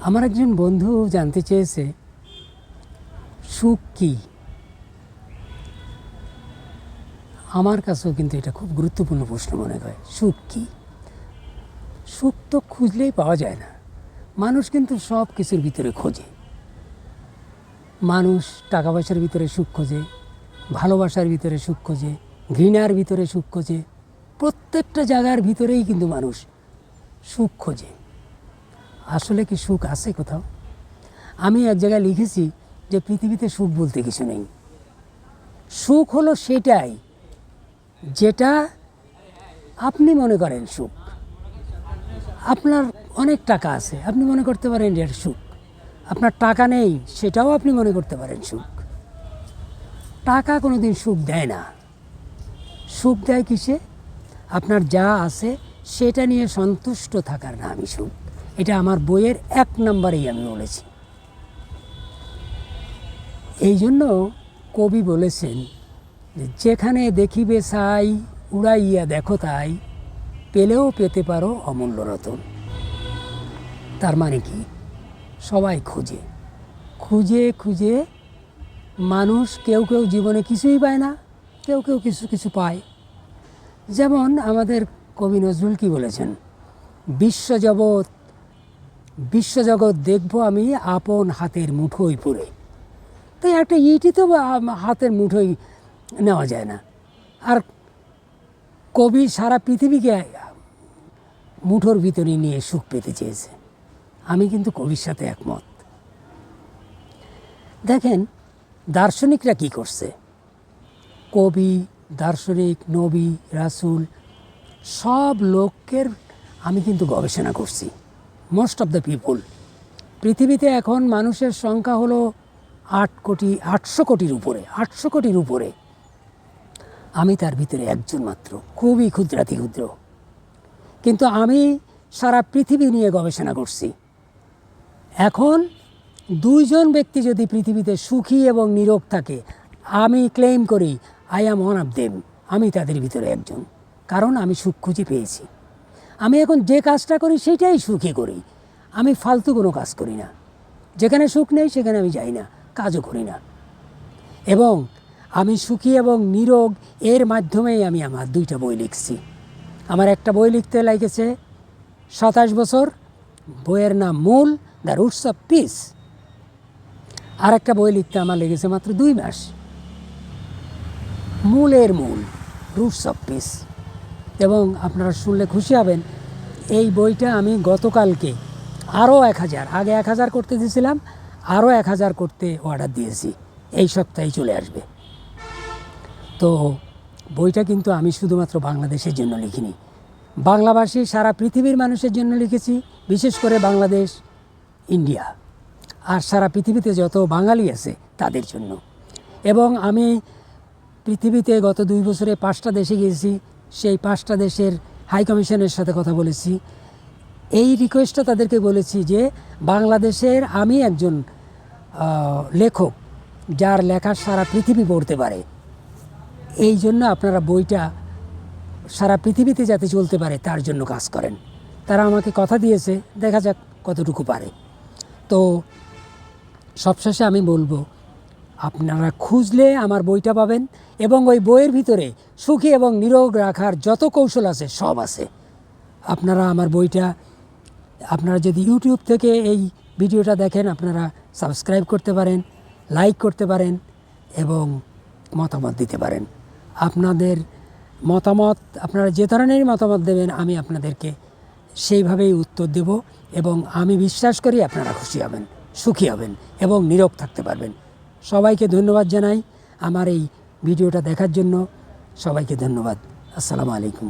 আমার একজন বন্ধু জানতে চেয়েছে সুখ কী। আমার কাছেও কিন্তু এটা খুব গুরুত্বপূর্ণ প্রশ্ন মনে হয়। সুখ কী? সুখ তো খুঁজলেই পাওয়া যায় না। মানুষ কিন্তু সব কিছুর ভিতরে খোঁজে। মানুষ টাকা পয়সার ভিতরে সুখ খোঁজে, ভালোবাসার ভিতরে সুখ খোঁজে, ঘৃণার ভিতরে সুখ খোঁজে। প্রত্যেকটা জায়গার ভিতরেই কিন্তু মানুষ সুখ খোঁজে। আসলে কি সুখ আছে কোথাও? আমি এক জায়গায় লিখেছি যে পৃথিবীতে সুখ বলতে কিছু নেই। সুখ হলো সেটাই যেটা আপনি মনে করেন সুখ। আপনার অনেক টাকা আছে, আপনি মনে করতে পারেন এটা সুখ। আপনার টাকা নেই, সেটাও আপনি মনে করতে পারেন সুখ। টাকা কোনো দিন সুখ দেয় না। সুখ দেয় কিসে? আপনার যা আছে সেটা নিয়ে সন্তুষ্ট থাকার নামই সুখ। এটা আমার বইয়ের 1 নম্বরেই আমি বলেছি। এই জন্য কবি বলেছেন যে যেখানে দেখিবে ছাই উড়াইয়া দেখো তাই, পেলেও পেতে পারো অমূল্য রতন। তার মানে কি? সবাই খুঁজে খুঁজে খুঁজে মানুষ কেউ কেউ জীবনে কিছুই পায় না, কেউ কেউ কিছু কিছু পায়। যেমন আমাদের কবি নজরুল কি বলেছেন, বিশ্বজগৎ দেখবো আমি আপন হাতের মুঠোয় পুরে। তাই একটা ইটি তো হাতের মুঠোয় নেওয়া যায় না। আর কবি সারা পৃথিবীকে মুঠোর ভিতরে নিয়ে সুখ পেতে চেয়েছে। আমি কিন্তু কবির সাথে একমত। দেখেন দার্শনিকরা কি করছে। কবি, দার্শনিক, নবী, রাসূল সব লোকের আমি কিন্তু গবেষণা করছি। মোস্ট অফ দ্য পিপল, পৃথিবীতে এখন মানুষের সংখ্যা হলো 800 কোটির উপরে। আমি তার ভিতরে একজন মাত্র, খুবই ক্ষুদ্রাতি ক্ষুদ্র। কিন্তু আমি সারা পৃথিবী নিয়ে গবেষণা করছি। এখন 2 জন ব্যক্তি যদি পৃথিবীতে সুখী এবং নীরোগ থাকে, আমি ক্লেম করি I am one of them. আমি তাদের ভিতরে একজন, কারণ আমি সুখ খুঁজে পেয়েছি। আমি এখন যে কাজটা করি সেটাই সুখী করি। আমি ফালতু কোনো কাজ করি না। যেখানে সুখ নেই সেখানে আমি যাই না, কাজও করি না। এবং আমি সুখী এবং নীরোগ এর মাধ্যমেই আমি আমার 2টা বই লিখছি। আমার একটা বই লিখতে লেগেছে 27 বছর, বইয়ের নাম মূল, দ্য রুটস অফ পিস। আর একটা বই লিখতে আমার লেগেছে মাত্র 2 মাস, মূলের মূল, রুটস অফ পিস। এবং আপনারা শুনলে খুশি হবেন, এই বইটা আমি গতকালকে আরও 1000, আগে 1000 করতে দিয়েছিলাম, আরও 1000 করতে অর্ডার দিয়েছি। এই সপ্তাহে চলে আসবে। তো বইটা কিন্তু আমি শুধুমাত্র বাংলাদেশের জন্য লিখিনি, বাংলাভাষী সারা পৃথিবীর মানুষের জন্য লিখেছি। বিশেষ করে বাংলাদেশ, ইন্ডিয়া আর সারা পৃথিবীতে যত বাঙালি আছে তাদের জন্য। এবং আমি পৃথিবীতে গত 2 বছরে 5টা দেশে গিয়েছি। সেই 5টা দেশের হাই কমিশনের সাথে কথা বলেছি। এই রিকোয়েস্টটা তাদেরকে বলেছি যে বাংলাদেশের আমি একজন লেখক যার লেখা সারা পৃথিবী পড়তে পারে, এই জন্য আপনারা বইটা সারা পৃথিবীতে যাতে চলতে পারে তার জন্য কাজ করেন। তারা আমাকে কথা দিয়েছে, দেখা যাক কতটুকু পারে। তো সবশেষে আমি বলবো, আপনারা খুঁজলে আমার বইটা পাবেন। এবং ওই বইয়ের ভিতরে সুখী এবং নীরোগ রাখার যত কৌশল আছে সব আছে। আপনারা আমার বইটা, আপনারা যদি ইউটিউব থেকে এই ভিডিওটা দেখেন, আপনারা সাবস্ক্রাইব করতে পারেন, লাইক করতে পারেন এবং মতামত দিতে পারেন। আপনাদের মতামত, আপনারা যে ধরনেরই মতামত দেবেন আমি আপনাদেরকে সেইভাবেই উত্তর দেব। এবং আমি বিশ্বাস করি আপনারা খুশি হবেন, সুখী হবেন এবং নীরোগ থাকতে পারবেন। সবাইকে ধন্যবাদ জানাই আমার এই ভিডিওটা দেখার জন্য। সবাইকে ধন্যবাদ। আসসালামু আলাইকুম।